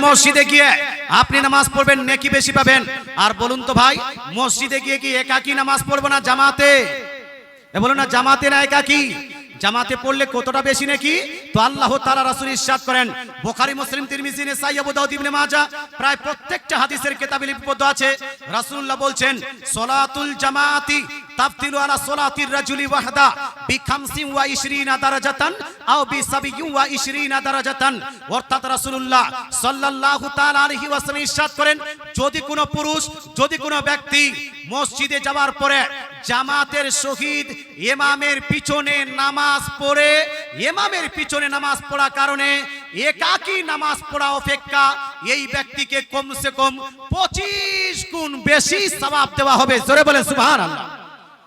মসজিদে গিয়ে আপনি নামাজ পড়বেন, নেকি বেশি পাবেন। আর বলুন তো ভাই, মসজিদে গিয়ে কি একাকী নামাজ পড়বো না জামাতে? বলুন না, জামাতে না একাকী? জামাতে পড়লে কতটা বেশি নাকি? তো আল্লাহ তাআলা রাসূল ইরশাদ করেন, বুখারী, মুসলিম, তিরমিজি, নাসাঈ, আবু দাউদ, ইবনে মাজাহ, প্রায় প্রত্যেকটা হাদিসের কিতাবে লিপিবদ্ধ আছে। রাসূলুল্লাহ বলছেন, সলাতুল জামাআতি তাফতিলু আলা সলাতির রাজুলি ওয়াহদা বি25 দারাজাতান আও বি27 দারাজাতান। অর্থাৎ রাসূলুল্লাহ সাল্লাল্লাহু তাআলা আলাইহি ওয়াসাল্লাম ইরশাদ করেন, যদি কোনো পুরুষ, যদি কোনো ব্যক্তি মসজিদে যাওয়ার পরে জামাতের সহিত ইমামের পিছনে নামাজ পড়ে, ইমামের পিছনে নামাজ পড়ার কারণে একাকী নামাজ পড়া অপেক্ষা এই ব্যক্তিকে কমসে কম 25 গুণ বেশি সওয়াব দেওয়া হবে। জোরে বলেন সুবহানাল্লাহ।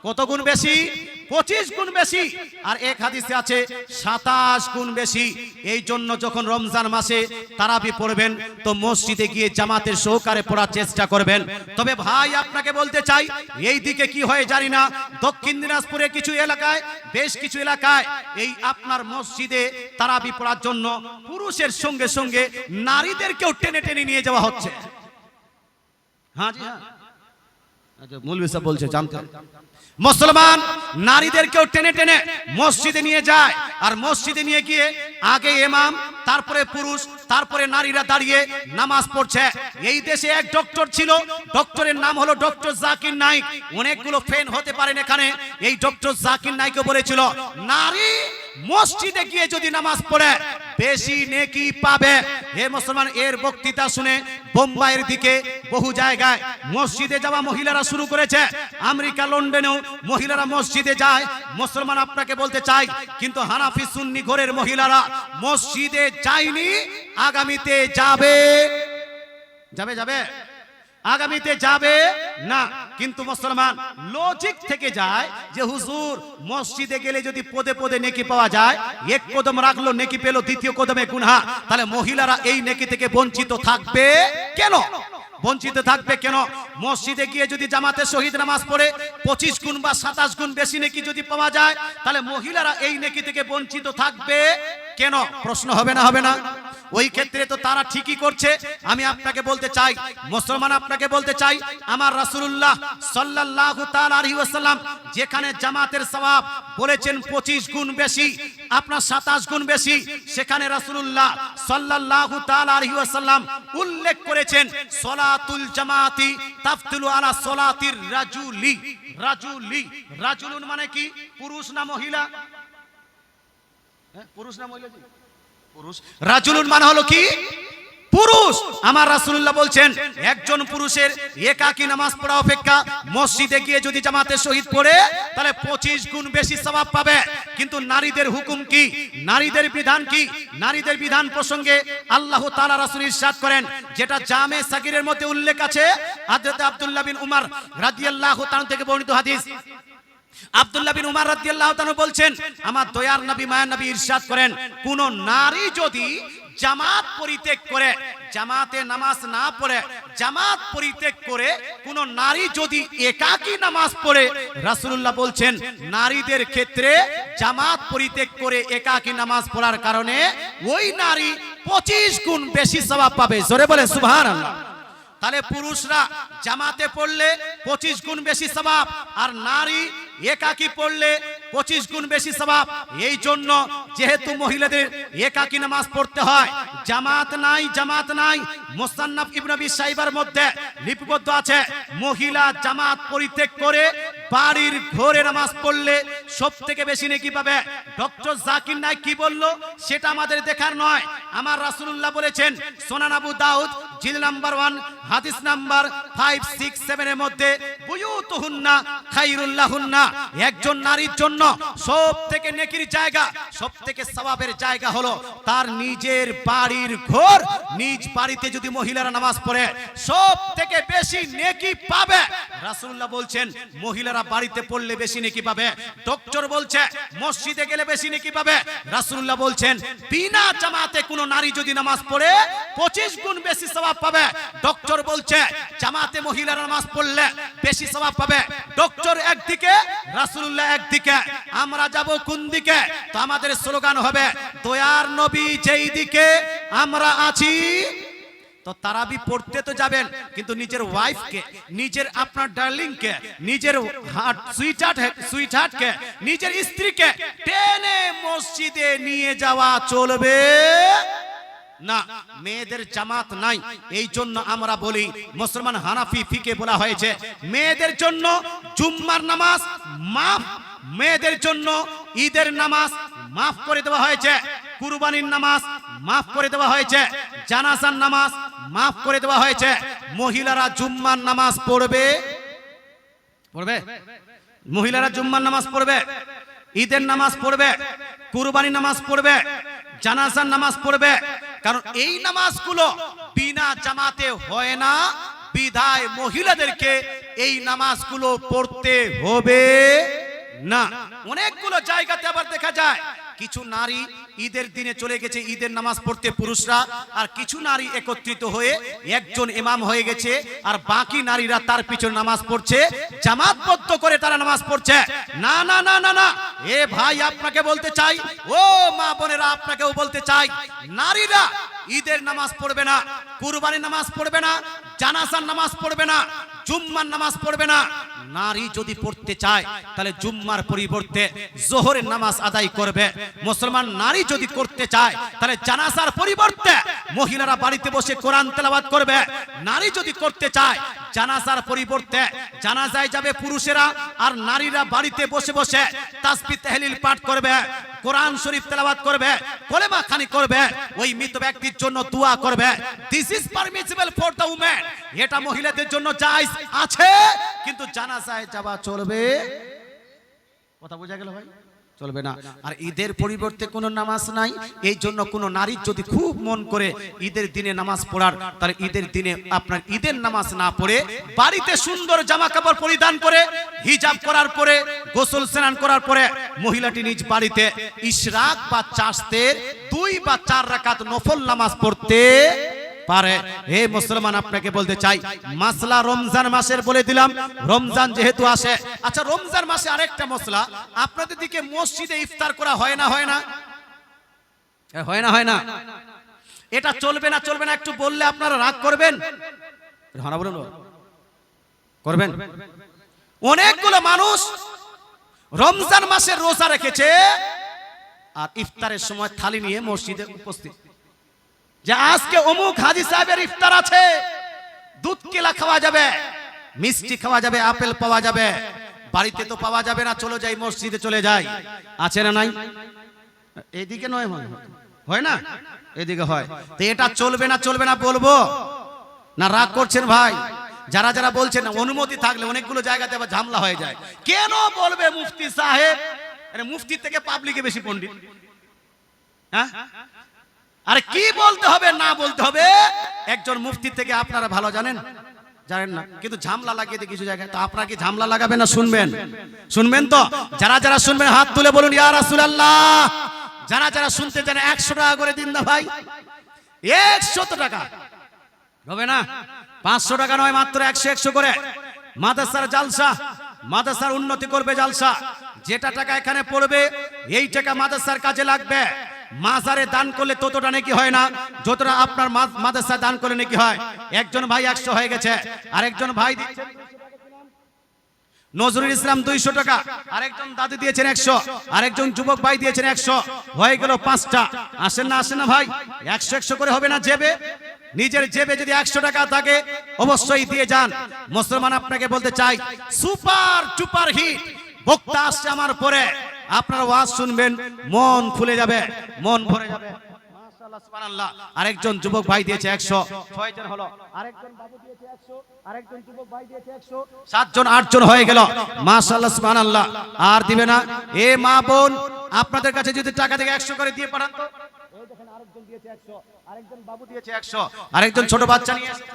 কত গুণ বেশি? 25 গুণ বেশি। আর এক হাদিসে আছে 27 গুণ বেশি। এই জন্য যখন রমজান মাসে তারাবি পড়বেন তো মসজিদে গিয়ে জামাতের সহকারে পড়ার চেষ্টা করবেন। তবে ভাই আপনাকে বলতে চাই, এই দিকে কি হয় জানি না, দক্ষিণ দিনাজপুরে কিছু এলাকায়, বেশ কিছু এলাকায় এই আপনার মসজিদে তারাবি পড়ার জন্য পুরুষের সঙ্গে সঙ্গে নারীদেরকেও টেনে টেনে নিয়ে যাওয়া হচ্ছে। হ্যাঁ জি হ্যাঁ, আচ্ছা মৌলভী সাহেব বলছে জানতে, মুসলমান নারীদেরকেও টেনে টেনে মসজিদে নিয়ে যায়। আর মসজিদে নিয়ে গিয়ে আগে ইমাম, তারপরে পুরুষ, তারপরে নারীরা দাঁড়িয়ে নামাজ পড়ছে। এই দেশে এক ডক্টর ছিল, ডক্টরের নাম হলো ডক্টর জাকির নাইক। অনেকগুলো ফ্যান হতে পারেন এখানে। এই ডক্টর জাকির নাইকও বলেছিল, নারী মসজিদে গিয়ে যদি নামাজ পড়ে বেশি নেকি পাবে। হে মুসলমান, এর বক্তৃতা শুনে বোম্বাইয়ের দিকে বহু জায়গায় মসজিদে যাওয়া মহিলারা শুরু করেছে। আমেরিকা, লন্ডনেও মহিলারা মসজিদে যায়। মুসলমান আপনাকে বলতে চাই, কিন্তু হানাফি সুন্নি ঘরের মহিলারা মসজিদে যায়নি, আগামীতে যাবে। যাবে যাবে আগামীতে যাবে না। কিন্তু মুসলমান লজিক থেকে যায় যে হুজুর মসজিদে গেলে যদি পদে পদে নেকি পাওয়া যায়, এক কদম রাখলো নেকি পেলো, দ্বিতীয় কদমে গুনাহ, তাহলে মহিলারা এই নেকি থেকে বঞ্চিত থাকবে কেন? বঞ্চিত থাকবে কেন? মসজিদে গিয়ে যদি জামাতে শহীদ নামাজ পড়ে 25 গুণ বা 27 গুণ বেশি নেকি যদি পাওয়া যায়, তাহলে মহিলারা এই নেকি থেকে বঞ্চিত থাকবে কেন? প্রশ্ন হবে না? হবে না? ওই ক্ষেত্রে তো তারা ঠিকই করছে। আমি আপনাকে বলতে চাই, মুসলমান আপনাকে বলতে চাই, আমার রাসূলুল্লাহ সাল্লাল্লাহু তাআলা আলাইহি ওয়াসাল্লাম যেখানে জামাতের সওয়াব বলেছেন 25 গুণ বেশি, আপনার 27 গুণ বেশি, সেখানে রাসূলুল্লাহ সাল্লাল্লাহু তাআলা আলাইহি ওয়াসাল্লাম উল্লেখ করেছেন সলাতুল জামাতি তাফতিলু আলা সলাতির রাজুলি। রাজুলি, রাজুলুন মানে কি? পুরুষ না মহিলা? পুরুষ না মহিলা? পুরুষ। রাজুলুন মানে হলো কি? পুরুষ। আমার রাসূলুল্লাহ বলছেন, একজন পুরুষের একাকী নামাজ পড়া অপেক্ষা মসজিদে গিয়ে যদি জামাতে শহীদ পড়ে তাহলে 25 গুণ বেশি সওয়াব পাবে। কিন্তু নারীদের হুকুম কি? নারীদের বিধান কি? নারীদের বিধান প্রসঙ্গে আল্লাহ তাআলা রাসূল ইরশাদ করেন, যেটা জামে সাগীরের মধ্যে উল্লেখ আছে। হযরত আব্দুল্লাহ বিন উমর রাদিয়াল্লাহু তাআলা থেকে বর্ণিত হাদিস। আব্দুল্লাহ বিন উমর রাদিয়াল্লাহু তাআলা বলছেন, আমার দয়ার নবী, মায়ার নবী ইরশাদ করেন, কোন নারী যদি জামাত পরিত্যাগ করে, জামাতে নামাজ না পড়ে, জামাত পরিত্যাগ করে কোন নারী যদি একাকী নামাজ পড়ে, রাসূলুল্লাহ বলছেন নারীদের ক্ষেত্রে জামাত পরিত্যাগ করে একাকী নামাজ পড়ার কারণে ওই নারী 25 গুণ বেশি সওয়াব পাবে। জোরে বলে সুবহানাল্লাহ। তাহলে পুরুষরা জামাতে পড়লে 25 গুণ বেশি সওয়াব, আর নারী একাকী পড়লে 25 গুণ বেশি সওয়াব। এই জন্য যেহেতু মহিলাদের একাকী নামাজ পড়তে হয়, জামাত নাই, জামাত নাই। মুসান্নাফ ইবনে আবি শাইবার মধ্যে লিপিবদ্ধ আছে, মহিলা জামাত পরিত্যাগ করে বাড়ির ঘরে নামাজ পড়লে সবথেকে বেশি নেকি পাবে। ডক্টর জাকির নাইক কি বলল সেটা আমাদের দেখার নয়। আমার রাসূলুল্লাহ বলেছেন, সুনান আবু দাউদ জিলদ নাম্বার 1 হাদিস নাম্বার 567 এর মধ্যে, বুয়ুতুহুন্না খায়রুল লাহুন্না, একজন নারীর জন্য সবথেকে নেকির জায়গা, সবথেকে সওয়াবের জায়গা হলো তার নিজের বাড়ির ঘর। নিজ বাড়িতে যদি মহিলারা নামাজ পড়ে সবথেকে বেশি নেকি পাবে। রাসূলুল্লাহ বলছেন মহিলারা বাড়িতে পড়লে বেশি নেকি পাবে। ডক্টর বলছে মসজিদে গেলে বেশি নেকি পাবে। রাসূলুল্লাহ বলছেন বিনা জামাতে কোন নারী যদি নামাজ পড়ে 25 গুণ বেশি সওয়াব পাবে। ডক্টর বলছে জামাতে মহিলারা নামাজ পড়লে বেশি সওয়াব পাবে। ডক্টর একদিকে, রাসূলুল্লাহ একদিকে, আমরা যাব কোন দিকে? তো আমাদের স্লোগান হবে, দয়ার নবী যেই দিকে আমরা আছি তো তারাবি পড়তে তো যাবেন, কিন্তু নিজের ওয়াইফকে, নিজের আপনার ডার্লিংকে, নিজের সুইটহার্টকে, নিজের স্ত্রীকে টেনে মসজিদে নিয়ে যাওয়া চলবে না। মেয়েদের জামাত নাই, এই জন্য আমরা বলি মুসলমান হানাফি ফিকে বলা হয়েছে মেয়েদের জন্য জুম্মার নামাজ মাফ, মেয়েদের জন্য ঈদের নামাজ মাফ করে দেওয়া হয়েছে, কুরবানির নামাজ মাফ করে দেওয়া হয়েছে, জানাজার নামাজ মাফ করে দেওয়া হয়েছে। মহিলারা জুম্মার নামাজ পড়বে, মহিলারা জুম্মার নামাজ পড়বে, ঈদের নামাজ পড়বে, কুরবানির নামাজ পড়বে, জানাজার নামাজ পড়বে। কারণ এই নামাজগুলো বিনা জামাতে হয় না, বিধায় মহিলাদেরকে এই নামাজগুলো পড়তে হবে না। অনেকগুলো জায়গাতে আবার দেখা যায় কিছু নারী ঈদের দিনে চলে গেছে ঈদের নামাজ পড়তে পুরুষরা, আর কিছু নারী একত্রিত হয়ে একজন ইমাম হয়ে গেছে আর বাকি নারীরা তার পিছনে নামাজ পড়ছে, জামাতবদ্ধ করে তারা নামাজ পড়ছে। না না না না না, এ ভাই আপনাকে বলতে চাই, ও মা বোনেরা আপনাকেও বলতে চাই, নারীরা ঈদের নামাজ পড়বে না, কুরবানির নামাজ পড়বে না, জানাজার নামাজ পড়বে না, জুম্মার নামাজ পড়বে না। নারী যদি পড়তে চায় তাহলে জুম্মার পরিবর্তে জোহরের নামাজ আদায় করবে। মুসলমান নারী যদি করতে চায় তাহলে জানাজার পরিবর্তে মহিলারা বাড়িতে বসে কোরআন তেলাওয়াত করবে। নারী যদি করতে চায় জানাজার পরিবর্তে জানাজায় যাবে পুরুষেরা, আর নারীরা বাড়িতে বসে বসে তাসবিহ তাহলিল পাঠ করবে, কোরআন শরীফ তেলাওয়াত করবে, কলেমা খানি করবে, ওই মৃত ব্যক্তির জন্য দোয়া করবে। This is permissible for the women, এটা মহিলাদের জন্য জায়েজ আছে, কিন্তু জানাজায় যাওয়া চলবে, কথা বোঝা গেল ভাই, চলবে না। আর ঈদের পরিবর্তে কোনো নামাজ নাই, এই জন্য কোনো নারী যদি খুব মন করে ঈদের দিনে নামাজ পড়ার, তাহলে ঈদের দিনে আপনার ঈদের নামাজ না পড়ে বাড়িতে সুন্দর জামা কাপড় পরিধান করে হিজাব করার পরে গোসল স্নান করার পরে মহিলাটি নিজ বাড়িতে ইশরাক বা চাষতের 2 বা 4 রাকাত নফল নামাজ পড়তে পারে। হে মুসলমান, আপনাকে বলতে চাই মাসলা রমজান মাসের বলে দিলাম, রমজান যেহেতু আসে। আচ্ছা, রমজান মাসে আরেকটা মশলা, আপনাদের দিকে মসজিদে ইফতার করা হয় না? হয় না? হয় না? হয় না? এটা চলবে না, চলবে না, একটু বললে আপনারা রাগ করবেন? হ্যাঁ বলুন, করবেন? অনেকগুলো মানুষ রমজান মাসে রোজা রেখেছে আর ইফতারের সময় থালি নিয়ে মসজিদে উপস্থিত, যে আজকে অমুক হাজী সাহেবের ইফতার আছে, দুধ কেলা খাওয়া যাবে, মিষ্টি খাওয়া যাবে, আপেল পাওয়া যাবে, বাড়িতে তো পাওয়া যাবে না, চলে যাই মসজিদে, চলে যাই, আছে না নাই? এইদিকে নয়, হয় না, এদিকে হয়। তো এটা চলবে না, চলবে না বলবো না? রাগ করছেন ভাই? যারা যারা বলছেন অনুমতি থাকলে অনেকগুলো জায়গাতে আবার ঝামেলা হয়ে যায়। কেন বলবে মুফতি সাহেব? মুফতির থেকে পাবলিকে বেশি পণ্ডিত। হ্যাঁ, আরে কি বলতে হবে না বলতে হবে একজন মুফতির থেকে আপনারা ভালো জানেন, জানেন না? কিন্তু ঝামলা লাগিয়ে দিয়ে কিছু জায়গায়। তো আপনারা কি ঝামলা লাগাবেন না শুনবেন? শুনবেন তো? যারা যারা শুনবেন হাত তুলে বলুন ইয়া রাসূলুল্লাহ। যারা যারা শুনতে চান 100 টাকা করে দিন না ভাই, 100 টাকা হবে না, 500 টাকা নয়, মাত্র 100 করে। মাদ্রাসার জালসা, মাদ্রাসার উন্নতি করবে জালসা, যেটা টাকা এখানে পড়বে এই টাকা মাদ্রাসার কাজে লাগবে। মাজারে দান করলে ততটা নাকি হয় না যতটা আপনার মাদ্রাসা দান করলে নাকি হয়। একজন ভাই 100 হয়ে গেছে, আরেকজন ভাই নজরুল ইসলাম 200 টাকা, আরেকজন দাদু দিয়েছেন 100, আরেকজন যুবক ভাই দিয়েছেন 100, হয়ে গেল 5টা। আসেন না, আসেন না ভাই, 100 করে হবে না? জেবে, নিজের জেবে যদি 100 টাকা থাকে অবশ্যই দিয়ে যান। মুসলমান, আপনাকে বলতে চাই সুপার টুপার হিট বক্তা আসছে আমার পরে, আপনারা ওয়াজ শুনবেন, মন খুলে যাবে, মন ভরে যাবে। মাশাআল্লাহ, সুবহানাল্লাহ। আরেকজন যুবক ভাই দিয়েছে 100, 6 জন হলো, আরেকজন বাবু দিয়েছে 100, আরেকজন যুবক ভাই দিয়েছে 100, 7 জন 8 জন হয়ে গেল। মাশাআল্লাহ, সুবহানাল্লাহ। আর দিবে না? এ মা বোন, আপনাদের কাছে যদি টাকা থেকে 100 করে দিয়ে পাঠান তো, এই দেখেন আরেকজন দিয়েছে 100, আরেকজন বাবু দিয়েছে 100, আরেকজন ছোট বাচ্চা নিয়ে এসেছে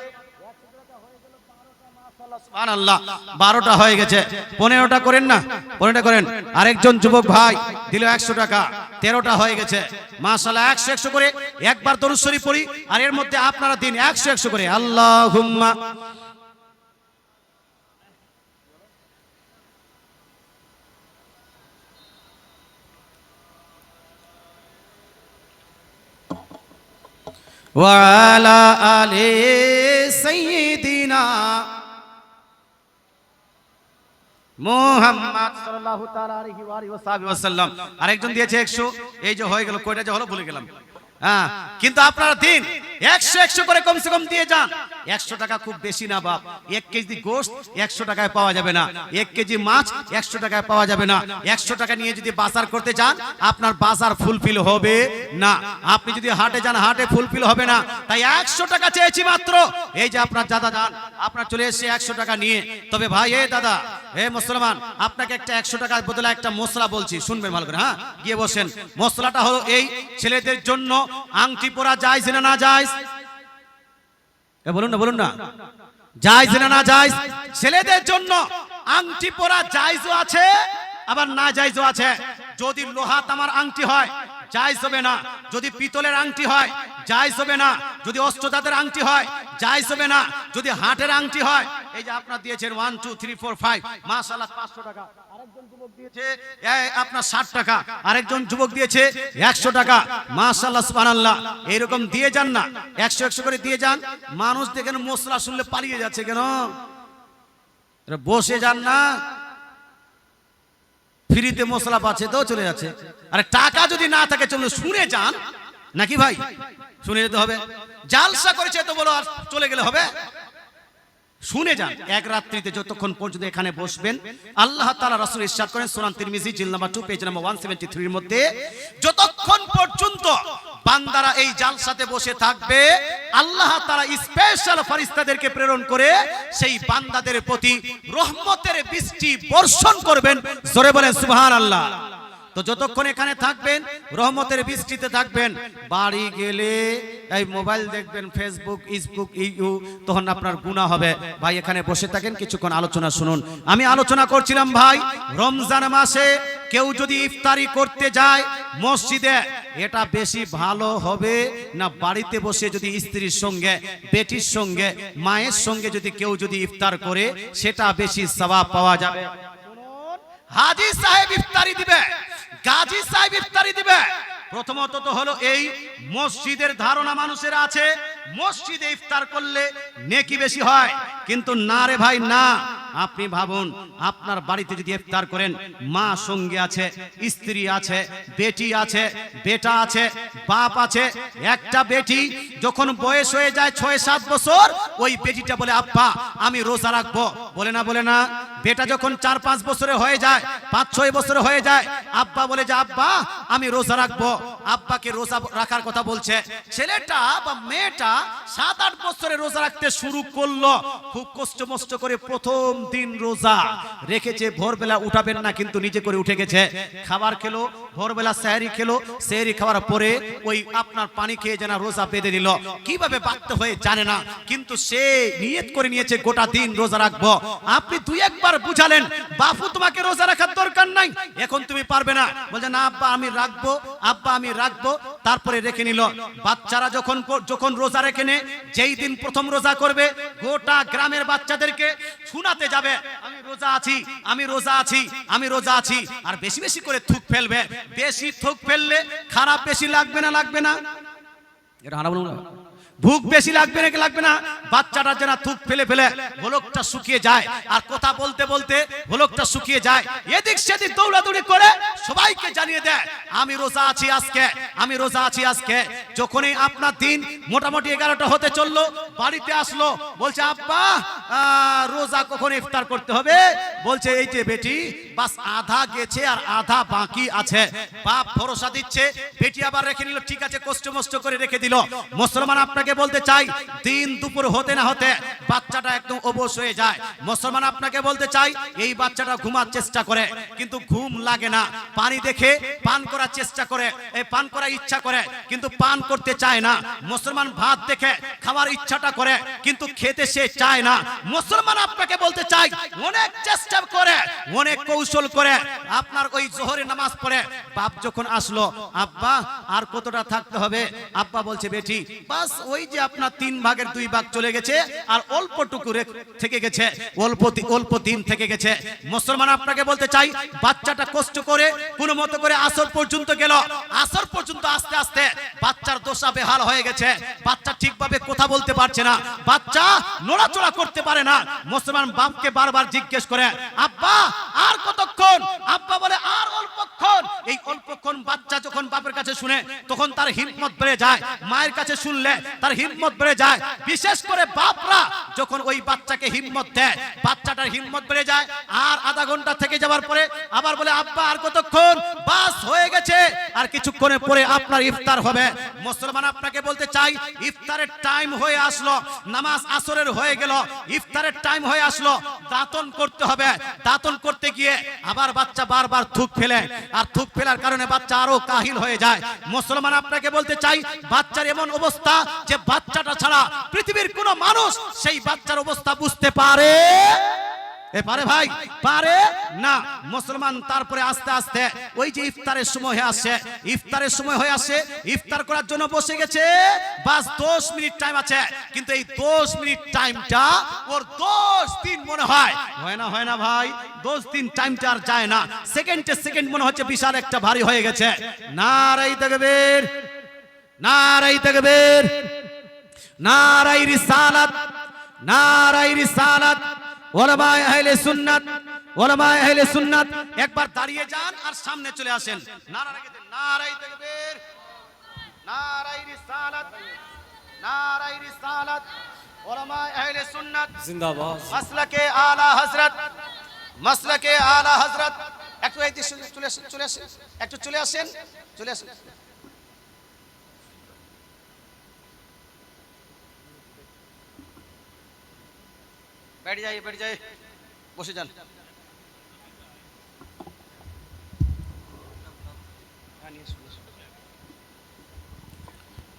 12টা হয়ে গেছে। 15টা করেন না, 15টা করেন। আরেকজন যুবক ভাই দিল 100 টাকা, 13টা হয়ে গেছে। মাশাআল্লাহ, 100 করে একবার দরুদ শরীফ পড়ি, আর এর মধ্যে আপনারা দিন 100 করে আল্লাহুম্মা। ওয়ালা আলে সাইয়্যিদিনা মুহাম্মদ সাল্লাল্লাহু তাআলা আলাইহি ওয়া সাল্লাম। আরেকজন দিয়েছে 100। এই যে হয়ে গেল, কয়টা যে হলো ভুলে গেলাম। হ্যাঁ, কিন্তু আপনারা দিন 100 করে কমসে কম দিয়ে যান। 100 টাকা খুব বেশি না বাপ। 1 কেজি গোশত 100 টাকায় পাওয়া যাবে না, 1 কেজি মাছ 100 টাকায় পাওয়া যাবে না। 100 টাকা নিয়ে যদি বাজার করতে যান, আপনার বাজার ফুলফিল হবে না। আপনি যদি হাটে যান, হাটে ফুলফিল হবে না। তাই 100 টাকা চেয়েছি মাত্র। এই যে আপনার দাদা যান, আপনার চলে এসেছে 100 টাকা নিয়ে। তবে ভাই, দাদা, মুসলমান, আপনাকে একটা 100 টাকার বদলে একটা মশলা বলছি, শুনবেন ভালো করে। হ্যাঁ, গিয়ে বসেন। মশলাটা হলো এই, ছেলেদের জন্য আংটি পরা জায়েজ না না জায়েজ? বলুন না, বলুন না, জায়েজ না না জায়েজ? ছেলেদের জন্য আংটি পরা জায়েজও আছে, আবার না জায়েজও আছে। যদি লোহা তামার আংটি হয় জায়েজ হবে না, যদি পিতলের আংটি হয় জায়েজ হবে না, যদি অষ্টধাতুর আংটি হয় জায়েজ হবে না, যদি হাটের আংটি হয়। এই যে আপনারা দিয়েছেন 1 2 3 4 5, মাশাআল্লাহ 500 টাকা। আরেকজন যুবক দিয়েছে আপনার 60 টাকা, আরেকজন যুবক দিয়েছে 100 টাকা। মাশাআল্লাহ, সুবহানাল্লাহ। এরকম দিয়ে যান না, 100 করে দিয়ে যান। মানুষ দেখেন মশলা শুনলে পালিয়ে যাচ্ছে কেন? বসে যান না, ফ্রিতে মশলা পাচ্ছে তো চলে যাচ্ছে। আরে টাকা যদি না থাকে চলুন শুনে যান, নাকি ভাই? শুনে যেতে হবে। জালসা করেছে তো বলো আর চলে গেলে হবে? শুনে যান। এক রাত্রিতে যতক্ষণ পর্যন্ত এখানে বসবেন, আল্লাহ তাআলা রাসূল ইরশাদ করেন সূরা তিরমিজি জিলদ নাম্বার 2 পেজ নাম্বার 173 এর মধ্যে, যতক্ষণ পর্যন্ত বান্দারা এই জালসাতে বসে থাকবে, আল্লাহ তাআলা স্পেশাল ফেরেশতাদেরকে প্রেরণ করে সেই বান্দাদের প্রতি রহমতের বৃষ্টি বর্ষণ করবেন। জোরে বলেন সুবহানাল্লাহ। তো যতক্ষণ এখানে থাকবেন, রহমতের বৃষ্টিতে থাকবেন। বাড়ি গেলে এই মোবাইল দেখবেন, ফেসবুক, ইসবুক, তখন আপনার গুনাহ হবে। ভাই, এখানে বসে থাকেন, কিছুক্ষণ আলোচনা শুনুন। আমি আলোচনা করছিলাম ভাই, রমজান মাসে কেউ যদি ইফতারি করতে যায় মসজিদে, এটা বেশি ভালো হবে না বাড়িতে বসে যদি স্ত্রীর সঙ্গে, বেটির সঙ্গে, মায়ের সঙ্গে যদি কেউ যদি ইফতার করে, সেটা বেশি সওয়াব পাওয়া যাবে? হাজী সাহেব ইফতারি দিবে, গাজী সাহেব ইফতারি দিবে। প্রথমত তো হলো এই মসজিদের ধারণা মানুষের আছে, মসজিদে ইফতার করলে নেকি বেশি হয়। কিন্তু না রে ভাই, না। আপনি ভাবুন, আপনার বাড়িতে যদি ইফতার করেন, মা সঙ্গে আছে, স্ত্রী আছে, বেটি আছে, বেটা আছে, বাপ আছে। একটা বেটি যখন বয়স হয়ে যায় 6-7 বছর, ওই বেটিটা বলে আব্বা আমি রোজা রাখবো, বলে না? বলে না? বেটা যখন 4-5 বছরে হয়ে যায়, 5-6 বছরে হয়ে যায়, আব্বা বলে যে আব্বা আমি রোজা রাখবো। আব্বাকে রোজা রাখার কথা বলছে। ছেলেটা বা মেয়েটা 7-8 বছরে রোজা রাখতে শুরু করলো। খুব কষ্ট মষ্ট করে প্রথম দিন রোজা রেখেছে। ভোরবেলা উঠাবেন না, কিন্তু নিজে করে উঠে গেছে। খাবার খেলো, ভোরবেলা সেহরি খেলো, সেহরি খাওয়ার পরে ওই আপনার পানি খেয়ে যেন রোজা বেঁধে দিল। কিভাবে বাধ্য হয়ে জানে না, কিন্তু সে নিয়ত করে নিয়েছে গোটা দিন রোজা রাখবো। আপনি 2-1 বার বুঝালেন, বাপু তোমাকে রোজা রাখার দরকার নাই, এখন তুমি পারবে না। বলছে না আব্বা আমি রাখবো, আব্বা আমি রাখবো। তারপরে রেখে নিল। বাচ্চারা যখন রোজা রেখে নে, যেই দিন প্রথম রোজা করবে, গোটা গ্রামের বাচ্চাদেরকে শোনাতে যাবে আমি রোজা আছি, আমি রোজা আছি, আমি রোজা আছি। আর বেশি বেশি করে থুক ফেলবে। বেশি থুক ফেললে খারাপ বেশি লাগবে না? লাগবে না? এটা হারা বলুন। ভুক বেশি লাগবে নাকি লাগবে না? বাচ্চাটা যেন থুক ফেলে ফেলে ভোলকটা শুকিয়ে যায়, আর কথা বলতে বলতে ভোলকটা শুকিয়ে যায়। এদিক সেদিক দৌড়াদৌড়ি করে সবাইকে জানিয়ে দেয় আমি রোজা আছি আজকে, আমি রোজা আছি আজকে। যখনই আপনার দিন মোটামুটি 11টা হতে চললো, বাড়িতে আসলো, বলছে আব্বা রোজা কখন ইফতার করতে হবে? বলছে এই যে বেটি বাস আধা গেছে আর আধা বাকি আছে। বাপ ভরসা দিচ্ছে, বেটি আবার রেখে নিল। ঠিক আছে, কষ্ট মষ্ট করে রেখে দিল। মুসলমান আপনাকে বলতে চাই, দিন দুপুর হতে না হতে বাচ্চাটা একদম অবশ হয়ে যায়। মুসলমান আপনাকে বলতে চাই, এই বাচ্চাটা ঘুমার চেষ্টা করে কিন্তু ঘুম লাগে না। পানি দেখে পান করার চেষ্টা করে, এই পান করার ইচ্ছা করে কিন্তু পান করতে চায় না। মুসলমান ভাত দেখে খাওয়ার ইচ্ছাটা করে কিন্তু খেতে সে চায় না। মুসলমান আপনাকে বলতে চাই, অনেক চেষ্টা করে, অনেক কৌশল করে আপনার ওই জোহরের নামাজ পড়ে বাপ যখন আসলো, আব্বা আর কতটা থাকতে হবে? আব্বা বলছে, বেটি বাস ওই যে আপনার 3 ভাগের 2 ভাগ চলে গেছে, আর অল্পটুকু থেকে গেছে, অল্প দিন থেকে গেছে। মুসলমান আপনাকে বলতে চাই, বাচ্চাটা কষ্ট করে কোনো মতো করে আসর পর্যন্ত গেল, আসর পর্যন্ত আস্তে আস্তে বাচ্চার দশা বেহাল হয়ে গেছে, বাচ্চা ঠিকভাবে কথা বলতে পারছে না, বাচ্চা নড়াচড়া করতে পারে না। মুসলমান বাপকে বারবার জিজ্ঞেস করে, আব্বা আর কতক্ষণ? আব্বা বলে, আর অল্পক্ষণ। এই অল্পক্ষণ বাচ্চা যখন বাপের কাছে শুনে তখন তার হিম্মত বেড়ে যায়, মায়ের কাছে শুনলে তার হিম্মত বেড়ে যায়। বিশেষ করে বাপরা যখন ওই বাচ্চাকে হিম্মত দেয়, বাচ্চাটার হিম্মত বেড়ে যায়। আর আধা ঘন্টা থেকে যাওয়ার পরে আবার বলে, আব্বা আর কতক্ষণ? বাস হয়ে গেছে, আর কিছুক্ষণের পরে আপনার ইফতার হবে। মুসলমান আপনাকে বলতে চাই, ইফতারের টাইম হয়ে আসলো, নামাজ আসরের হয়ে গেল, ইফতারের টাইম হয়ে আসলো, দাঁতন করতে হবে। দাঁতন করতে গিয়ে আবার বাচ্চা বারবার থুক ফেলে, আর থুক ফেলার কারণে বাচ্চা আরো কাহিল হয়ে যায়। মুসলমান আপনাকে বলতে চাই, বাচ্চার এমন অবস্থা যে বাচ্চাটা ছাড়া পৃথিবীর কোনো মানুষ সেই বাচ্চার অবস্থা বুঝতে পারে? পারে ভাই? পারে না। মুসলমান তারপরে আস্তে আস্তে ওই যে ইফতারের সময় হয়ে আসে, ইফতারের সময় হয়ে আসে, ইফতার করার জন্য বসে গেছে, বাস 10 মিনিট টাইম আছে, কিন্তু এই 10 মিনিট টাইমটা ওর 10 দিন মনে হয় না ভাই, 10 দিন টাইমটা আর যায় না, সেকেন্ডে সেকেন্ড মনে হচ্ছে বিশাল একটা ভারী হয়ে গেছে। নারাই তাকবীর, নারাই তাকবীর, নারাই রিসালাত, নারাই রিসালাত। ওলামায়ে আহলে সুন্নাত, ওলামায়ে আহলে সুন্নাত একবার দাঁড়িয়ে যান আর সামনে চলে আসেন। নারা রেখে দেন, নারাই তাকবীর, নারাই রিসালাত, নারাই রিসালাত। ওলামায়ে আহলে সুন্নাত জিন্দাবাদ। মাসলাকে আলা হযরত, মাসলাকে আলা হযরত। একটু এই দিকে চলে আসেন, একটু চলে আসেন, চলে আসেন। बैठ जाइए, बसे जान।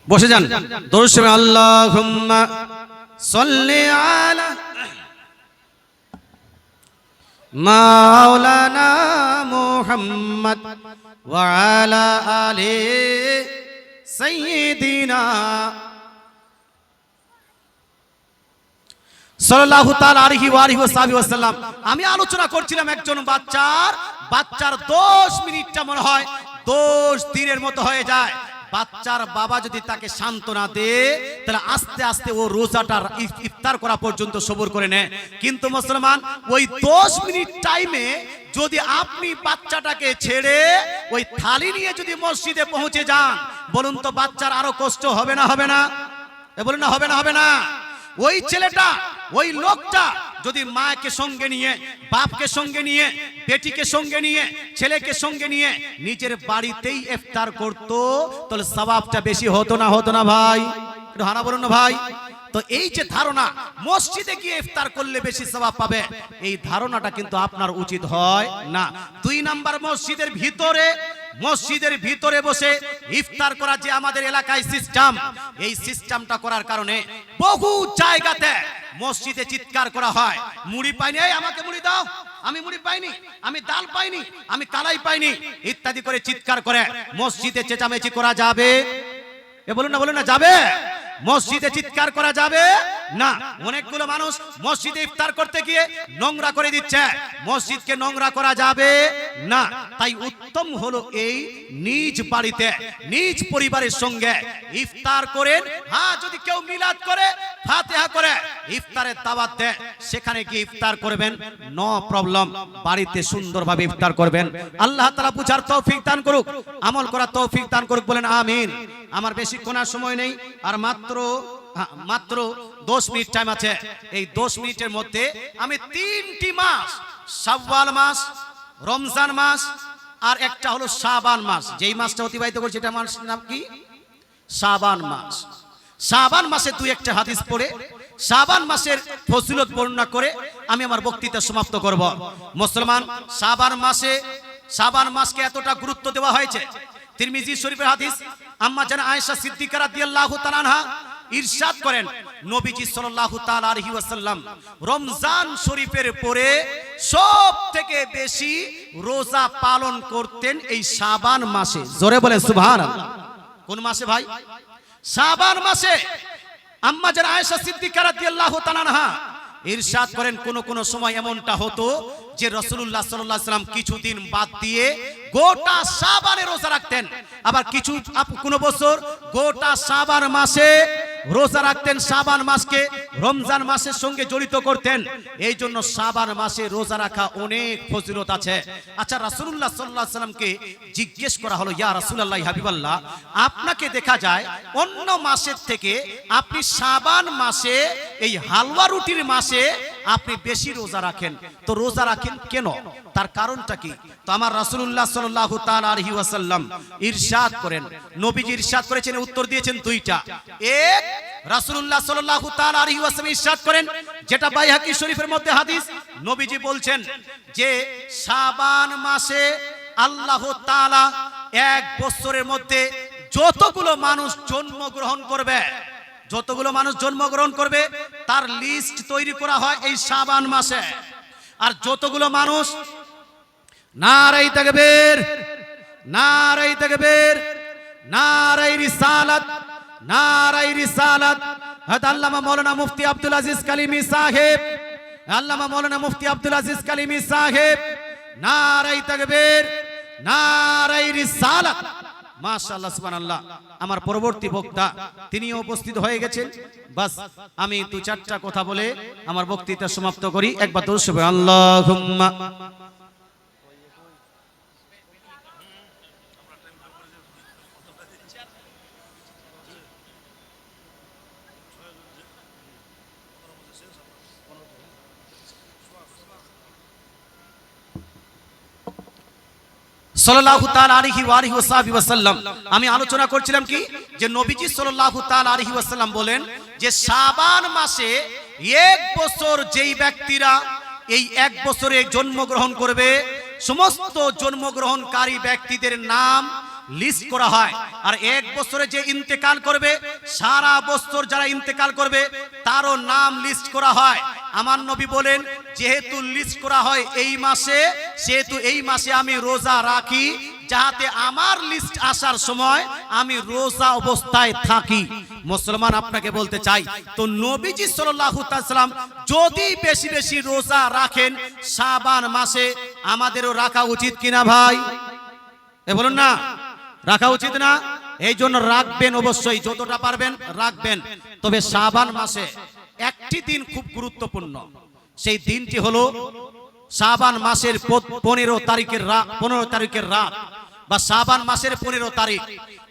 बसे जान। दुरूद में अल्लाहुम्मा सल्ली अला मौलाना मुहम्मद व अला आले सय्यिदिना সাল্লাল্লাহু তাআলা আলাইহি ওয়া আলিহি ওয়াসাল্লাম। আমি আলোচনা করছিলাম একজন বাচ্চার 10 মিনিটটা মনে হয় 10 দিনের মতো হয়ে যায়। বাচ্চার বাবা যদি তাকে সান্ত্বনা দেয় তাহলে আস্তে আস্তে ও রোজাটার ইফতার করা পর্যন্ত সবর করে নেয়। কিন্তু মুসলমান ওই 10 মিনিট টাইমে যদি আপনি বাচ্চাটাকে ছেড়ে ওই থালি নিয়ে যদি মসজিদে পৌঁছে যান, বলুন তো বাচ্চার আরো কষ্ট হবে না? হবে না? বলুন না, হবে না? ওই ছেলেটা, ওই লোকটা যদি মাকে সঙ্গে নিয়ে, বাপকে সঙ্গে নিয়ে, বেটিকে সঙ্গে নিয়ে, ছেলেকে সঙ্গে নিয়ে নিজের বাড়িতেই ইফতার করত, তাহলে সওয়াবটা বেশি হতো না ভাই? একটু হানা বলুন না ভাই। তো এই যে ধারণা মসজিদে গিয়ে ইফতার করলে বেশি সওয়াব পাবে, এই ধারণাটা কিন্তু আপনার উচিত হয় না। 2 নাম্বার, মসজিদের ভিতরে বসে ইফতার করা যে আমাদের এলাকায় সিস্টেম, এই সিস্টেমটা করার কারণে বহু জায়গাতে মসজিদে চিৎকার করা হয়, মুড়ি পাইনি, এই আমাকে মুড়ি দাও, আমি মুড়ি পাইনি, আমি ডাল পাইনি, আমি কালাই পাইনি, ইত্যাদি করে চিৎকার করে মসজিদে চেঁচামেচি করা যাবে? বলুন না, যাবে? মসজিদে চিৎকার করা যাবে না। অনেকগুলো মানুষ মসজিদে ইফতার করতে গিয়ে নোংরা করে দিচ্ছে, মসজিদকে নোংরা করা যাবে না। তাই উত্তম হলো এই নিজ বাড়িতে নিজ পরিবারের সঙ্গে ইফতার করেন। হ্যাঁ, যদি কেউ মিলাদ করে, ফাতিহা করে ইফতারের দাওয়াত দেয়, সেখানে গিয়ে ইফতার করবেন, নো প্রবলেম। বাড়িতে সুন্দরভাবে ইফতার করবেন। আল্লাহ তাআলা বুঝার তৌফিক দান করুক, আমল করার তৌফিক দান করুক, বলেন আমিন। আমার বেশিক্ষণ আর সময় নেই, আর মাত্র 10 মিনিট টাইম আছে। এই 10 মিনিটের মধ্যে আমি 3টি মাস, শাওয়াল মাস, রমজান মাস, আর একটা হলো শাবান মাস, যেই মাসটা অতিবাহিত করছে এটা মাসের নাম কি? শাবান মাস। শাবান মাসে 2-1টা হাদিস পড়ে শাবান মাসের ফজিলত বর্ণনা করে আমি আমার বক্তৃতা সমাপ্ত করব। মুসলমান, শাবান মাসকে এতটা গুরুত্ব দেওয়া হয়েছে। তিরমিজি শরীফের হাদিস, আম্মা জান আয়েশা সিদ্দিকা রাদিয়াল্লাহু তাআলা আনহা ইরশাদ করেন নবীজি সাল্লাল্লাহু তাআলা আলাইহি ওয়াসাল্লাম রমজান শরীফের পরে সব থেকে বেশি রোজা পালন করতেন এই শাবান মাসে। জোরে বলেন সুবহানাল্লাহ। কোন মাসে ভাই? শাবান মাসে। আম্মা জান আয়েশা সিদ্দিকা রাদিয়াল্লাহু তাআলা আনহা ইরশাদ করেন কোন সময় এমনটা হতো যে রাসূলুল্লাহ সাল্লাল্লাহু আলাইহি ওয়াসাল্লাম কিছুদিন বাদ দিয়ে গোটা শাবানে রোজা রাখতেন, আবার কোন বছর গোটা শাবান মাসে রোজা রাখতেন। শাবান মাসকে রমজান মাসের সঙ্গে জড়িত করতেন। এই জন্য শাবান মাসে রোজা রাখা অনেক ফজিলত আছে। আচ্ছা, রাসূলুল্লাহ সাল্লাল্লাহু আলাইহি ওয়াসাল্লামকে জিজ্ঞেস করা হলো, ইয়া রাসূলুল্লাহ হাবিবাল্লাহ, আপনাকে দেখা যায় অন্য মাসের থেকে আপনি শাবান মাসে এই হালুয়া রুটির মাসে আপনি বেশি রোজা রাখেন, তো রোজা রাখেন কেন? তার কারণটা কি? তো আমার রাসূলুল্লাহ সাল্লাল্লাহু তাআলা আলাইহি ওয়াসাল্লাম ইরশাদ করেন, নবীজি ইরশাদ করেছেন, উত্তর দিয়েছেন দুইটা। এক, রাসূলুল্লাহ সাল্লাল্লাহু তাআলা আলাইহি ওয়াসাল্লাম ইরশাদ করেন, যেটা বাইহাকি শরীফের মধ্যে হাদিস, নবীজি বলছেন যে শাবান মাসে আল্লাহ তাআলা এক বছরের মধ্যে যতগুলো মানুষ জন্মগ্রহণ করবে তার লিস্ট তৈরি করা হয় এই শাবান মাসে। আর যতগুলো মানুষ নারায়ে তাকবীর, নারায়ে তাকবীর, নারায়ে রিসালাত, নারায়ে রিসালাত, আল্লামা মাওলানা মুফতি আব্দুল আজিজ কালিমি সাহেব, আল্লামা মাওলানা মুফতি আব্দুল আজিজ কালিমি সাহেব, নারায়ে তাকবীর, নারায়ে রিসালাত। মাশাআল্লাহ, সুবহানাল্লাহ। আমার পরবর্তী বক্তা তিনিও উপস্থিত হয়ে গেছেন। বাস আমি দু চারটা কথা বলে আমার বক্তৃতা সমাপ্ত করি। একবার দরুদ শরীফ আল্লাহুম্মা। সাল্লাল্লাহু তাআলা আলাইহি ওয়া আলিহি ওয়াসাল্লাম, আমি আলোচনা করছিলাম কি যে নবীজি সাল্লাল্লাহু তাআলা আলাইহি ওয়াসাল্লাম বলেন যে শাবান মাসে এক বছর যেই ব্যক্তিরা এই এক বছরে জন্মগ্রহণ করবে, সমস্ত জন্মগ্রহণকারী ব্যক্তিদের নাম লিস্ট করা হয়। আর এক বছরে যে ইন্তেকাল করবে, সারা বছর যারা ইন্তেকাল করবে তারও নাম লিস্ট করা হয়। আমার নবী বলেন যেহেতু লিস্ট করা হয় এই মাসে, সেহেতু এই মাসে আমি রোজা রাখি, যাতে আমার লিস্ট আসার সময় আমি রোজা অবস্থায় থাকি। মুসলমান, আপনাকে বলতে চাই, তো নবীজি সাল্লাল্লাহু তাআলা সাল্লাম যদি বেশি বেশি রোজা রাখেন শাবান মাসে, আমাদেরও রাখা উচিত কিনা ভাই? বলুন না, রাখা উচিত না? এই জন্য রাখবেন, অবশ্যই যতটা পারবেন রাখবেন। তবে শাবান মাসে একটি দিন খুব গুরুত্বপূর্ণ, সেই দিনটি হলো শাবান মাসের 15 তারিখের রাত বা শাবান মাসের 15 তারিখ,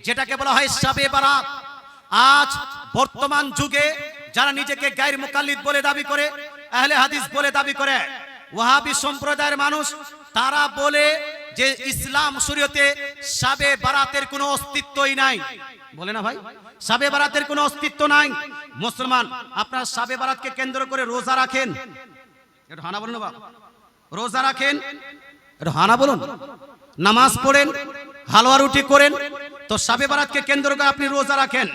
যেটাকে বলা হয় শাবে বারাত। আজ বর্তমান যুগে যারা নিজেকে গায়র মুকাল্লিদ বলে দাবি করে, আহলে হাদিস বলে দাবি করে, ওয়াহাবি সম্প্রদায়ের মানুষ, তারা বলে যে ইসলাম শরীয়তে শাবে বারাতের কোনো অস্তিত্বই নাই। বলে না ভাই, শাবে বারাতের কোনো অস্তিত্ব নাই। মুসলমান, আপনারা শাবে বারাতকে কেন্দ্র করে রোজা রাখেন? একটু হানা বলুন বাবা। রোজা রাখেন? একটু হানা বলুন। নামাজ পড়েন, হালুয়া রুটি করেন, তো শাবে বারাতকে কেন্দ্র করে আপনি রোজা রাখেন,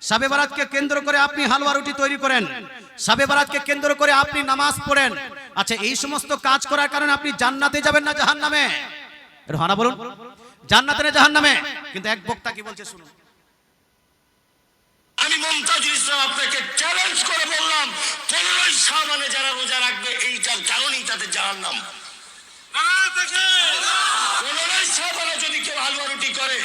শাবে বারাতকে কেন্দ্র করে আপনি হালুয়া রুটি তৈরি করেন, শাবে বারাতকে কেন্দ্র করে আপনি নামাজ পড়েন। আচ্ছা, এই সমস্ত কাজ করার কারণে আপনি জান্নাতে যাবেন না জাহান্নামে? একটু হানা বলুন। জান্নাতে না জাহান্নামে? কিন্তু এক বক্তা কি বলছে শুনুন। আমি মুমতাজুল ইসলাম আপনাকে চ্যালেঞ্জ করে বললাম, 15 শাবানে যারা রোজা রাখবে এইটার কারণেই তাদের জাহান্নাম। 15 শাবানে যদি কেউ হালুয়া রুটি করে,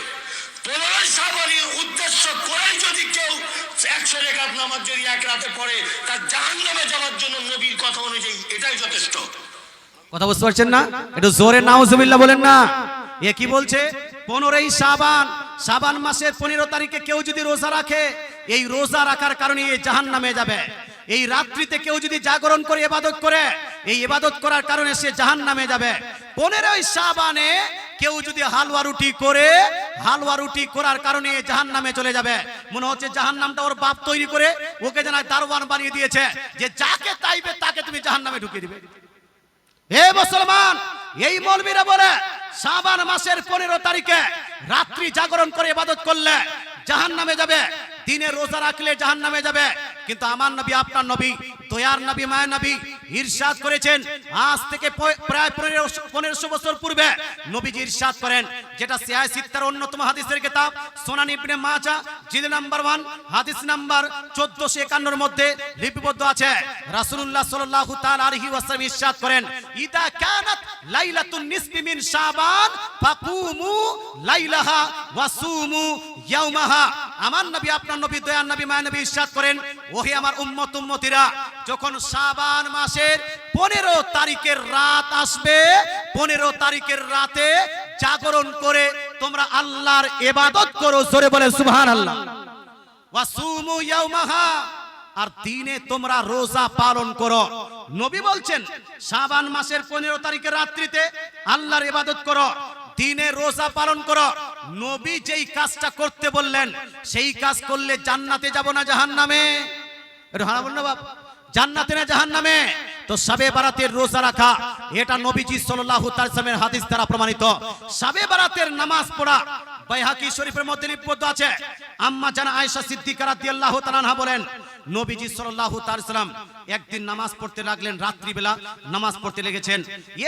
15 শাবানের উদ্দেশ্য করেই যদি কেউ 100 রাকাত নামাজ যদি এক রাতে পড়ে, তার জাহান্নামে যাওয়ার জন্য নবীর কথা অনুযায়ী এটাই যথেষ্ট। কথা বুঝতে পারছেন না? একটু জোরে নাউজুবিল্লাহ বলেন না। এ কি বলছে? 15 শাবান, শাবান মাসের 15 তারিখে কেউ যদি রোজা রাখে, এই রোজা রাখার কারণে এই জাহান্নামে যাবে। এই রাত্রিতে কেউ যদি জাগরণ করে ইবাদত করে, এই ইবাদত করার কারণে সে জাহান্নামে যাবে। 15 শাবানে কেউ যদি হালুয়া রুটি করে, হালুয়া রুটি করার কারণে জাহান্নামে চলে যাবে। মনে হচ্ছে জাহান্নামটা ওর বাপ তৈরি করে ওকে যেন দারোয়ান বানিয়ে দিয়েছে, যে যাকে চাইবে তাকে তুমি জাহান্নামে ঢুকিয়ে দিবে। হে মুসলমান, এই মৌলবীরা বলে শাবান মাসের 15 তারিখে রাত্রি জাগরণ করে ইবাদত করলে জাহান্নামে যাবে। দিনে রোজা রাখলে জাহান্নামে যাবে। কিন্তু আমার নবী, আপনার নবী, দয়ার নবী, মায়ের নবী ইরশাদ করেছেন, আজ থেকে প্রায় 1500 বছর পূর্বে নবীজি ইরশাদ করেন, যেটা সিয়াহ সিত্তার অন্যতম হাদিসের কিতাব সুনান ইবনে মাজাহ জিলদ নাম্বার 1 হাদিস নাম্বার 1451 এর মধ্যে লিপিবদ্ধ আছে। রাসূলুল্লাহ সাল্লাল্লাহু তাআলা আলাইহি ওয়াসাল্লাম ইরশাদ করেন, ইদা কানাত লাইলাতুন নিসফি মিন শাবান ফাকুমু লাইলাহা ওয়াসুমু ইয়াওমাহা। আমার নবী, আপনার নবী, দয়ার নবী, মায়ের নবী ইরশাদ করেন, ওহে আমার উম্মত উম্মতিরা, যখন শাবান মাসের 15 তারিখের রাত আসবে, 15 তারিখের রাতে জাগরণ করে তোমরা আল্লাহর ইবাদত করো। জোরে বলে সুবহানাল্লাহ। ওয়াসুমু ইয়াওমাহা, আর দিনে তোমরা রোজা পালন করো। নবী বলছেন শাবান মাসের 15 তারিখের রাত্রিতে আল্লাহর ইবাদত করো, দিনে রোজা পালন করো। নবী যেই কাজটা করতে বললেন, সেই কাজ করলে জান্নাতে যাব না জাহান্নামে? এটা হারা বল না বাপ, জান্নাতে না জাহান্নামে? তো শাবে বারাতের রোজা রাখা, এটা নবীজি সাল্লাল্লাহু তাআলা সাল্লামের হাদিস দ্বারা প্রমাণিত। শাবে বারাতের নামাজ পড়া বাইহাকি শরীফের মধ্যে লিপিবদ্ধ আছে। আম্মা জানা আয়েশা সিদ্দিকা রাদিয়াল্লাহু তাআলা আনহা বলেন, নবীজি সাল্লাল্লাহু তাআলা সাল্লাম একদিন নামাজ পড়তে লাগলেন, রাত্রিবেলা নামাজ পড়তে লেগেছেন।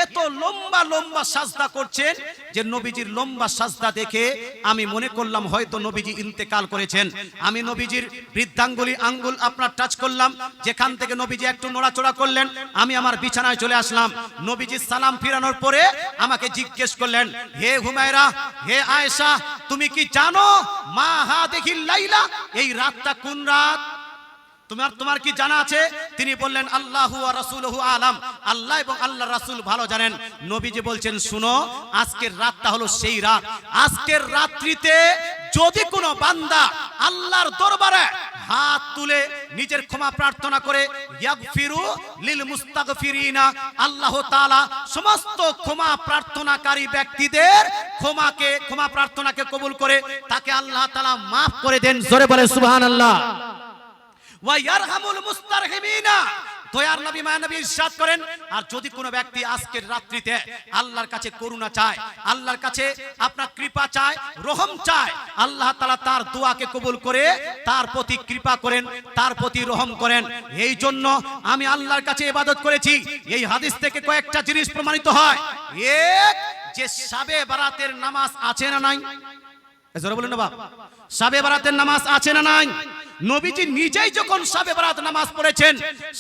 এত লম্বা লম্বা সাজদা করছেন যে নবীজির লম্বা সাজদা দেখে আমি মনে করলাম হয়তো নবীজি ইন্তেকাল করেছেন। আমি নবীজির বৃদ্ধাঙ্গুলি আঙ্গুল আপনার টাচ করলাম, যেখান থেকে নবীজি একটু নড়াচড়া করলেন, আমি আমার বিছানায় চলে আসলাম। নবীজি সালাম ফিরানোর পরে আমাকে জিজ্ঞেস করলেন, হে হুমায়রা, হে আয়েশা, তুমি কি জানো মা হাদিহিল লাইলা, এই রাতটা কোন রাত? তোমার কি জানা আছে? তিনি বললেন, আল্লাহু ওয়া রাসূলুহু আলাম, আল্লাহ এবং আল্লাহর রাসূল ভালো জানেন। নবীজি বলছেন, শুনো, আজকের রাতটা হলো সেই রাত। আজকের রাত্রিতে যদি কোনো বান্দা আল্লাহর দরবারে হাত তুলে নিজের ক্ষমা প্রার্থনা করে, ইয়াগফিরু লিল মুস্তাগফিরিনা, আল্লাহ তাআলা সমস্ত ক্ষমা প্রার্থনাকারী ব্যক্তিদের ক্ষমা প্রার্থনাকে কবুল করে তাকে আল্লাহ তাআলা maaf করে দেন। জোরে বলে সুবহানাল্লাহ। ওয়া ইয়ারহামুল মুস্তারহিমিনা, দয়ার নবী, মায়ের নবী ইরশাদ করেন, আর যদি কোনো ব্যক্তি আজকের রাত্রিতে আল্লাহর কাছে করুণা চায়, আল্লাহর কাছে আপনার কৃপা চায়, রহম চায়, আল্লাহ তাআলা তার দোয়াকে কবুল করে তার প্রতি কৃপা করেন, তার প্রতি রহম করেন। এই জন্য আমি আল্লাহর কাছে ইবাদত করেছি। এই হাদিস থেকে কয়েকটা জিনিস প্রমাণিত হয়। এক, যে শাবে বারাতের নামাজ আছে না নাই? জোরে বলুন না বাপ, শাবে বারাতের নামাজ আছে না নাই? নবীজি নিজেই যখন শাবে বারাত নামাজ পড়েছেন,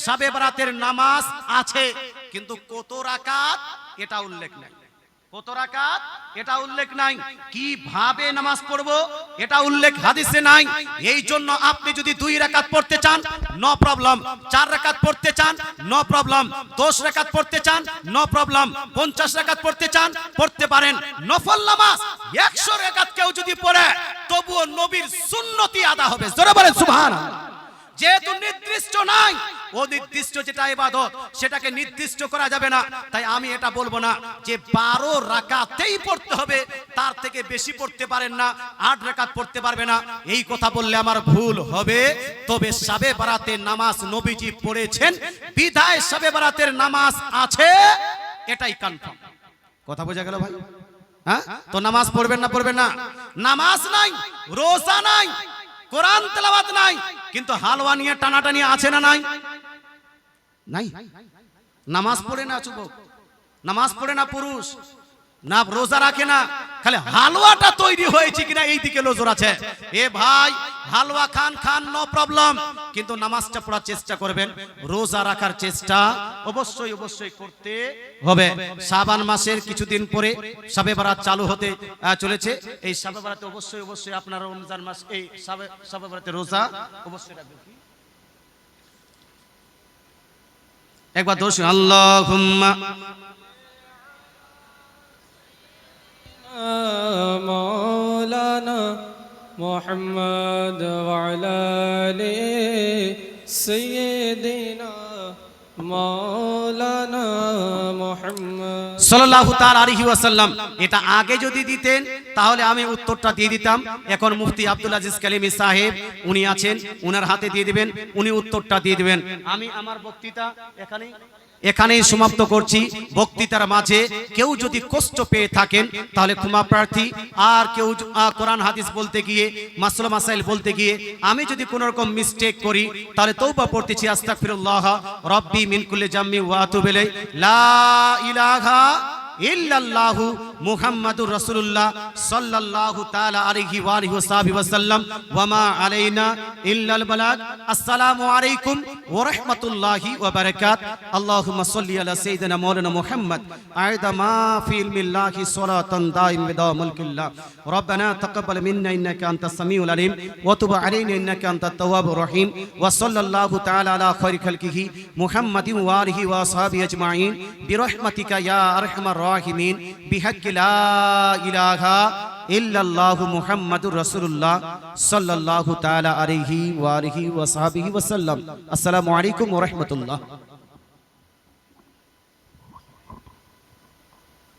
শাবে বারাতের নামাজ আছে, কিন্তু কত রাকাত এটা উল্লেখ নাই। কত রাকাত এটা উল্লেখ নাই। কিভাবে নামাজ পড়বো এটা উল্লেখ হাদিসে নাই। এই জন্য আপনি যদি 2 রাকাত পড়তে চান, নো প্রবলেম। 4 রাকাত পড়তে চান, নো প্রবলেম। 10 রাকাত পড়তে চান, নো প্রবলেম। 50 রাকাত পড়তে চান, পড়তে পারেন। নফল নামাজ 100 রাকাত কেউ যদি পড়ে, তবুও নবীর সুন্নতি আদা হবে। জোরে বলেন সুবহানাল্লাহ। যেহেতু নির্দিষ্ট নাই, ও নির্দিষ্ট যেটা ইবাদত সেটাকে নির্দিষ্ট করা যাবে না। তাই আমি এটা বলবো না যে 12 রাকাতেই পড়তে হবে, তার থেকে বেশি পড়তে পারেন না, 8 রাকাত পড়তে পারবে না, এই কথা বললে আমার ভুল হবে। তবে শাবে বারাতের নামাজ নবীজি পড়েছেন, বিধায় শাবে বারাতের নামাজ আছে, এটাই কনফার্ম। কথা বোঝা গেল ভাই? হ্যাঁ, তো নামাজ পড়বেন না? পড়বেন না? নামাজ নাই, রোজা নাই, কোরআন তেলাওয়াত নাই, কিন্তু হালওয়া নিয়ে টানাটানি আছে না নাই? নাই। নামাজ পড়ে না যুবক, নামাজ পড়ে না পুরুষ, না রোজা রাখে না, খালি হালুয়াটা তৈরি হয়েছে কিনা এই দিকে নজর আছে। এ ভাই, হালুয়া খান নো প্রবলেম, কিন্তু নামাজটা পড়ার চেষ্টা করবেন, রোজা রাখার চেষ্টা অবশ্যই করতে হবে। শাবান মাসের কিছুদিন পরে শাবে বারাত চালু হতে চলেছে। এই শাবে বারাতে অবশ্যই আপনারা রমজান মাস, এই শাবে বারাতে রোজা অবশ্যই রাখবেন। একবার দোষ আল্লাহুম্মা مولانا محمد وعلى آل سيدنا مولانا محمد সাল্লাল্লাহু তাআলা আলাইহি ওয়াসাল্লাম। এটা আগে যদি দিতেন তাহলে আমি উত্তরটা দিয়ে দিতাম। এখন মুফতি আব্দুল আজিজ কালিমি সাহেব উনি আছেন, উনার হাতে দিয়ে দিবেন, উনি উত্তরটা দিয়ে দিবেন। আমি আমার বক্তৃতা এখানেই সমাপ্ত করছি। বক্তৃতার মাঝে কেউ যদি কষ্ট পেয়ে থাকেন তাহলে ক্ষমা প্রার্থী। আর কেউ কোরআন হাদিস বলতে গিয়ে, মাসলা মাসাইল বলতে গিয়ে আমি যদি কোনো রকম মিস্টেক করি তাহলে তওবা পড়তেছি, আস্তাগফিরুল্লাহ রব্বি মিন কুল্লি জামমি ওয়া আতুবু ইলাইহি, লা ইলাহা ইল্লাল্লাহু মুহাম্মাদুর রাসূলুল্লাহ সাল্লাল্লাহু তাআলা আলাইহি ওয়া আলিহি ওয়া সাল্লাম, ওয়া মা আলাইনা ইল্লাল বালাগ। আসসালামু আলাইকুম ওয়া রাহমাতুল্লাহি ওয়া বারাকাতুহু। আল্লাহুম্মা সাল্লি আলা সাইয়্যিদিনা মাওলানা মুহাম্মদ আ'দা মা ফি ইলমিল্লাহি সালাতান দাইম বিদাওয়ামুল কিল্লাহ। রব্বানা তাকাব্বাল মিন্না ইন্নাকা আনতাস সামিউল আলিম ওয়া তুব আলাইনা ইন্নাকা আনতাত তাওয়াবুর রহিম। ওয়া সাল্লাল্লাহু তাআলা আলা খায়রি খালকিহি মুহাম্মাদিন ওয়া আলিহি ওয়া আসহাবিহি আজমাইন বিরহমাতিকা ইয়া আরহামার রাহিমিন বিহাক্কি লা ইলাহা ইল্লাল্লাহু মুহাম্মাদুর রাসূলুল্লাহ সাল্লাল্লাহু তাআলা আলাইহি ওয়া আলিহি ওয়া সাহবিহি ওয়া সাল্লাম। আসসালামু আলাইকুম ওয়া রাহমাতুল্লাহ।